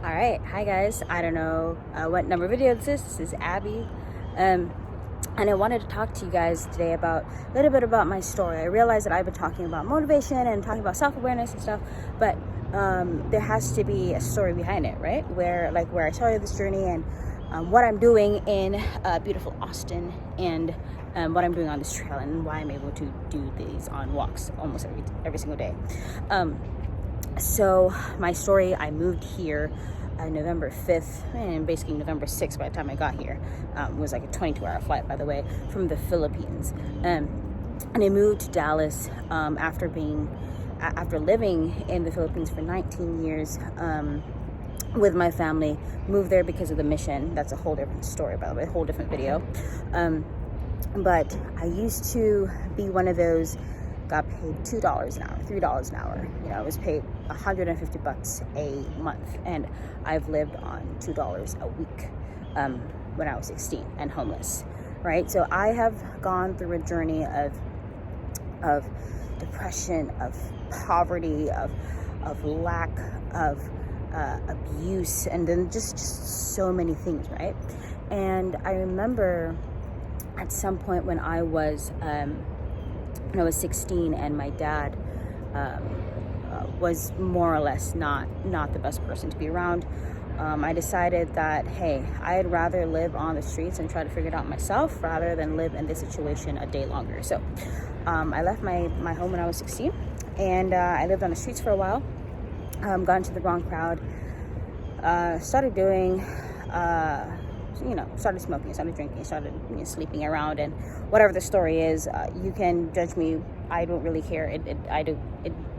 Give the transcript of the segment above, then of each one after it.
All right, hi guys. I don't know what number video this is. This is Abby, and I wanted to talk to you guys today about a little bit about my story. I realize that I've been talking about motivation and talking about self-awareness and stuff, but there has to be a story behind it, right? Where I started this journey and what I'm doing in beautiful Austin, and what I'm doing on this trail, and why I'm able to do these on walks almost every single day. So my story, I moved here November 5th and basically November 6th by the time I got here. It was like a 22-hour flight, by the way, from the Philippines. And I moved to Dallas after living in the Philippines for 19 years with my family. Moved there because of the mission. That's a whole different story, by the way, a whole different video. But I used to be one of those, got paid $2 an hour, $3 an hour. You know, I was paid $150 a month, and I've lived on $2 a week when I was 16 and homeless, right? So I have gone through a journey of depression, of poverty, of lack, of abuse, and then just so many things, right? And I remember at some point when I was 16 and my dad was more or less not the best person to be around. I decided that, hey, I'd rather live on the streets and try to figure it out myself rather than live in this situation a day longer. So I left my home when I was 16, and I lived on the streets for a while. Got into the wrong crowd, started doing started smoking, started drinking, started sleeping around, and whatever the story is, you can judge me. I don't really care.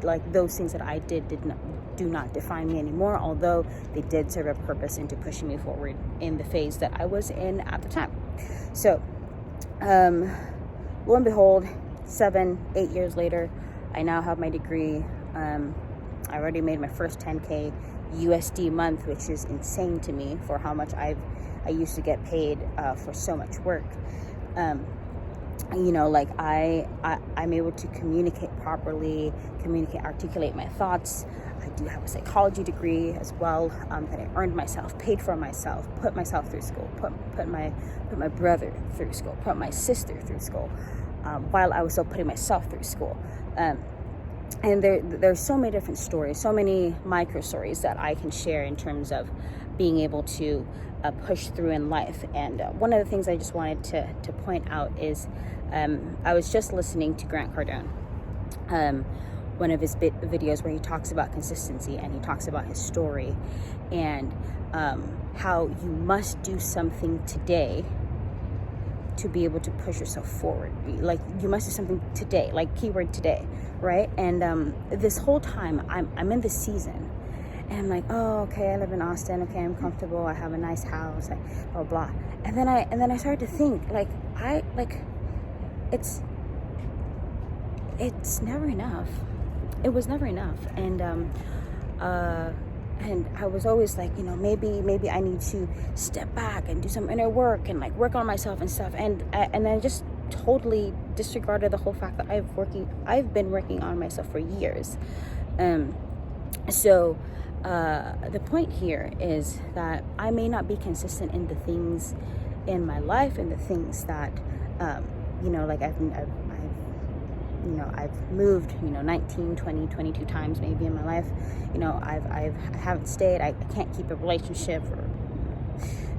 Like those things that I do not define me anymore, although they did serve a purpose into pushing me forward in the phase that I was in at the time. So, lo and behold, 7-8 years later, I now have my degree. I already made my first 10K USD month, which is insane to me for how much I used to get paid for so much work. I'm able to communicate properly, articulate my thoughts. I do have a psychology degree as well that I earned myself, paid for myself, put myself through school, put my brother through school, put my sister through school, while I was still putting myself through school. And there's so many different stories, so many micro stories that I can share in terms of being able to push through in life. And one of the things I just wanted to point out is I was just listening to Grant Cardone, one of his videos where he talks about consistency, and he talks about his story and how you must do something today to be able to push yourself forward. Like, you must do something today, like keyword today, right? And this whole time I'm in this season, and I'm like, oh, okay, I live in Austin, okay, I'm comfortable, I have a nice house, like, blah blah. And then I started to think, it's never enough. It was never enough. And I was always like, maybe I need to step back and do some inner work and like work on myself and stuff. And I just totally disregarded the whole fact that I've been working on myself for years. So the point here is that I may not be consistent in the things in my life and the things that I've moved 19, 20, 22 times maybe in my life. I haven't stayed. I can't keep a relationship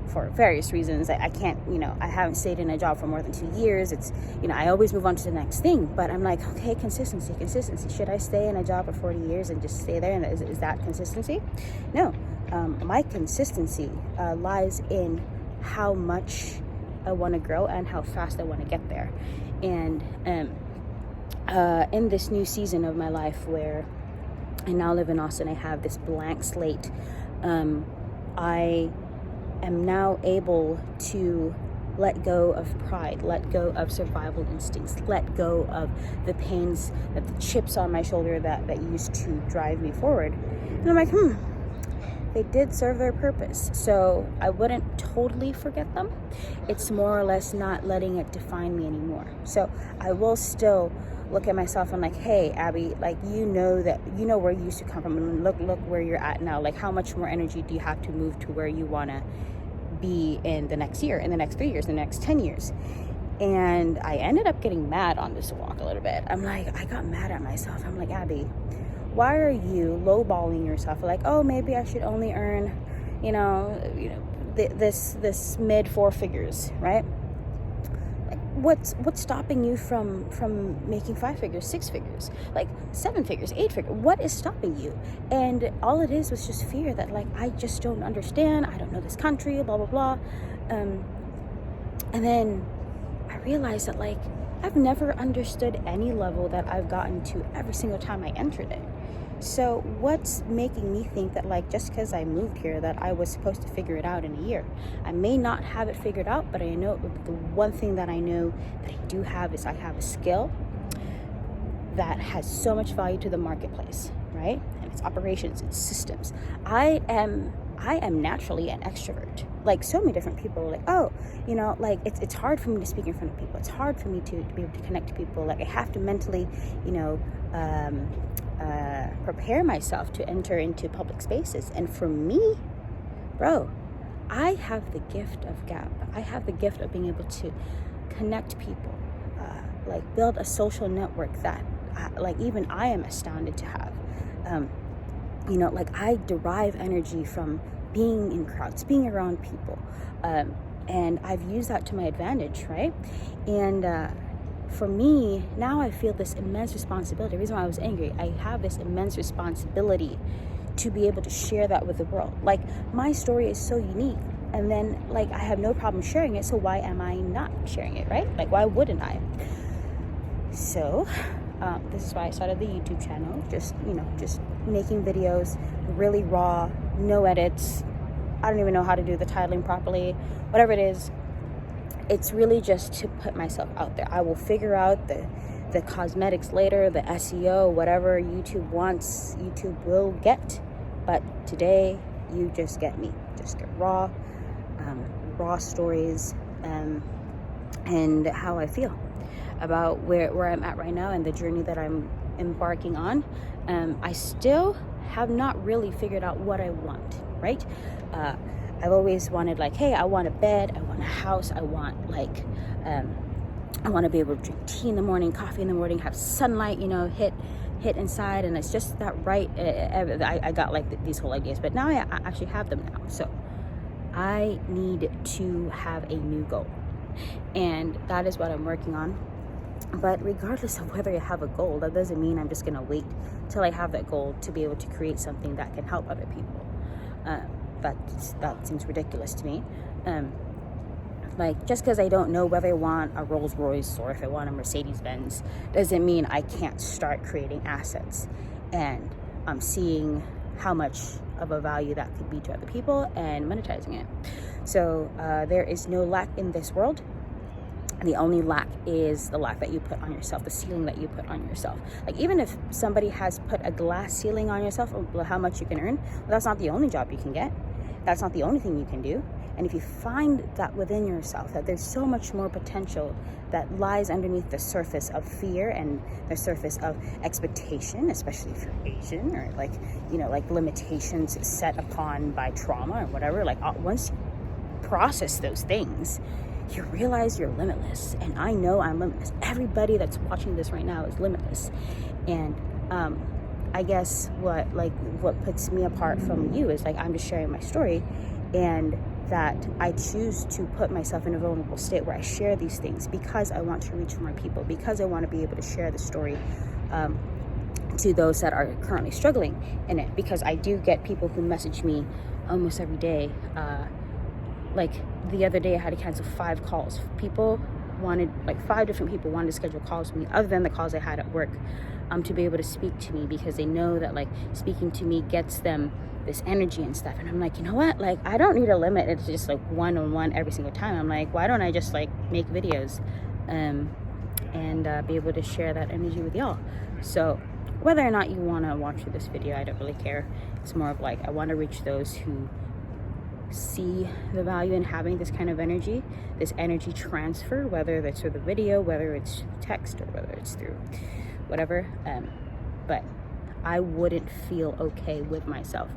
for various reasons. I can't, I haven't stayed in a job for more than 2 years. It's, I always move on to the next thing, but I'm like, okay, consistency. Should I stay in a job for 40 years and just stay there? And is that consistency? No. My consistency lies in how much I want to grow and how fast I want to get there. And in this new season of my life where I now live in Austin, I have this blank slate. I am now able to let go of pride, let go of survival instincts, let go of the pains, the chips on my shoulder that used to drive me forward. And I'm like, they did serve their purpose. So I wouldn't totally forget them. It's more or less not letting it define me anymore. So I will still look at myself and like, hey, Abby, like, you know where you used to come from, and look where you're at now. Like, how much more energy do you have to move to where you want to be in the next year, in the next 3 years, in the next 10 years? And I ended up getting mad on this walk a little bit. I'm like, I got mad at myself. I'm like, Abby, why are you lowballing yourself? Like, oh, maybe I should only earn, this mid 4 figures, right? What's stopping you from making 5 figures, 6 figures, like 7 figures, 8 figures? What is stopping you? And all it is was just fear that, like, I just don't understand. I don't know this country, blah, blah, blah. And then I realized that, like, I've never understood any level that I've gotten to every single time I entered it. So what's making me think that, like, just because I moved here that I was supposed to figure it out in a year? I may not have it figured out, but I know the one thing that I know that I do have is I have a skill that has so much value to the marketplace, right? And it's operations, it's systems. I am naturally an extrovert. Like, so many different people are like, oh, like, it's hard for me to speak in front of people. It's hard for me to be able to connect to people. Like, I have to mentally, prepare myself to enter into public spaces. And for me, bro, I have the gift of gab. I have the gift of being able to connect people, like, build a social network that, even I am astounded to have. Like, I derive energy from being in crowds, being around people, and I've used that to my advantage, right? And for me, now I feel this immense responsibility. The reason why I was angry, I have this immense responsibility to be able to share that with the world. Like, my story is so unique, and then, like, I have no problem sharing it, so why am I not sharing it, right? Like, why wouldn't I? So this is why I started the YouTube channel, just making videos really raw, no edits. I don't even know how to do the titling properly, whatever it is. It's really just to put myself out there. I will figure out the cosmetics later, the SEO, whatever YouTube wants, YouTube will get. But today, you just get me. Just get raw stories, and how I feel about where I'm at right now and the journey that I'm embarking on. I still have not really figured out what I want, right? I've always wanted, like, hey, I want a bed, I want a house, I want, like, I want to be able to drink tea in the morning, coffee in the morning, have sunlight, hit inside, and it's just that right. I got, like, these whole ideas, but now I actually have them now. So I need to have a new goal, and that is what I'm working on. But regardless of whether I have a goal, that doesn't mean I'm just gonna wait till I have that goal to be able to create something that can help other people. That seems ridiculous to me. Like, just because I don't know whether I want a Rolls Royce or if I want a Mercedes Benz doesn't mean I can't start creating assets and seeing how much of a value that could be to other people and monetizing it. So there is no lack in this world. The only lack is the lack that you put on yourself, the ceiling that you put on yourself. Like, even if somebody has put a glass ceiling on yourself of how much you can earn, well, that's not the only job you can get. That's not the only thing you can do. And if you find that within yourself, that there's so much more potential that lies underneath the surface of fear and the surface of expectation, especially if you're Asian, or like limitations set upon by trauma or whatever, like, once you process those things, you realize you're limitless. And I know I'm limitless. Everybody that's watching this right now is limitless. And I guess what puts me apart from you is, like, I'm just sharing my story, and that I choose to put myself in a vulnerable state where I share these things because I want to reach more people, because I want to be able to share the story to those that are currently struggling in it. Because I do get people who message me almost every day. Like, the other day I had to cancel 5 calls. People wanted, like, 5 different people wanted to schedule calls with me other than the calls I had at work, to be able to speak to me, because they know that, like, speaking to me gets them this energy and stuff. And I'm like, you know what? Like, I don't need a limit. It's just, like, one-on-one every single time. I'm like, why don't I just, like, make videos and be able to share that energy with y'all? So whether or not you want to watch this video, I don't really care. It's more of, like, I want to reach those who see the value in having this kind of energy, this energy transfer, whether that's through the video, whether it's text, or whether it's through whatever. But I wouldn't feel okay with myself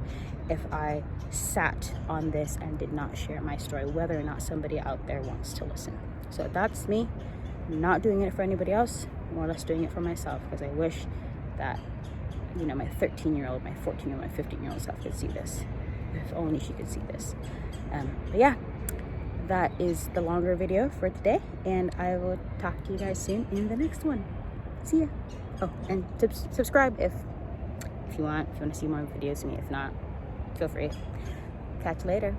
if I sat on this and did not share my story, whether or not somebody out there wants to listen. So that's me, not doing it for anybody else, more or less doing it for myself, because I wish that, you know, my 13-year-old, my 14-year-old, my 15-year-old self could see this. If only she could see this. But yeah, that is the longer video for today, and I will talk to you guys soon in the next one. See ya. Oh, and subscribe if you want to see more videos of me. If not, feel free. Catch you later.